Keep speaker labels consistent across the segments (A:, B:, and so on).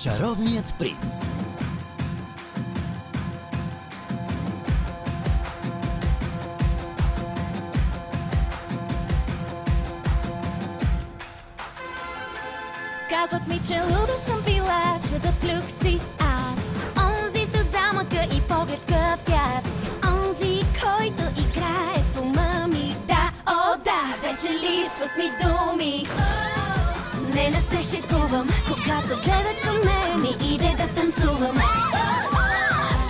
A: Чаровният принц.
B: Казват ми, че луда съм била, че заплюх си аз. Онзи с замъка и поглед кафяв, онзи, който играе с ума ми. Да, о да, вече липсват ми думи. Не се шегувам, когато гледа към мен ми иде да танцувам.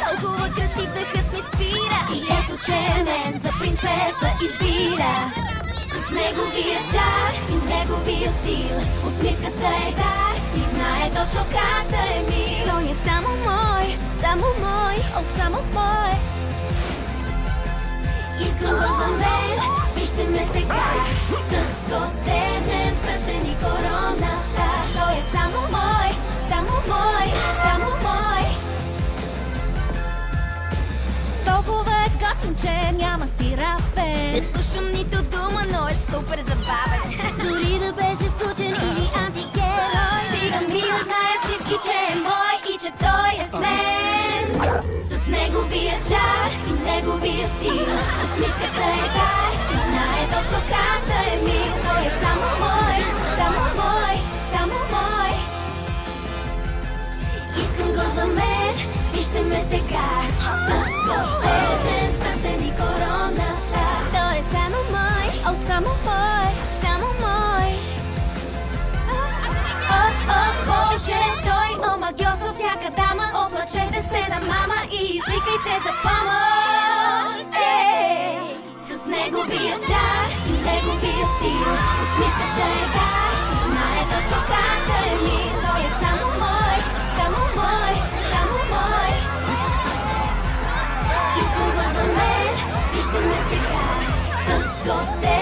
B: Толкова красив дъхът ми спира и ето, че мен за принцеса избира. С неговия чар и неговия стил усмивката е дар и знае точно как да е мил. Той е само мой, о, само мой. Искам го за мен, вижте ме сега, с кортежен пръстен и короната. Той е само мой, само мой. Толкова е готин, че няма си равен. Не слушам нито дума, но е супер забавен. Дори да беше скучен или антигерой, стига ми да знаят всички, че е мой и че той е с мен. С неговия чар и неговия стил усмивката е дар и знае точно как да е мил. Той е само мой, само мой. Искам го за мен, вижте ме сега, с кортежен пръстен и короната. Той е само мой, о, само мой, само мой. О, Боже, той омагьосва всяка дама. Оплачете се на мама и извикайте за помощ. С неговия чар и неговия стил усмивката е дар и знае точно как да е мил. Той е само мой, само мой. Искам го за мен, вижте ме сега, с кортежен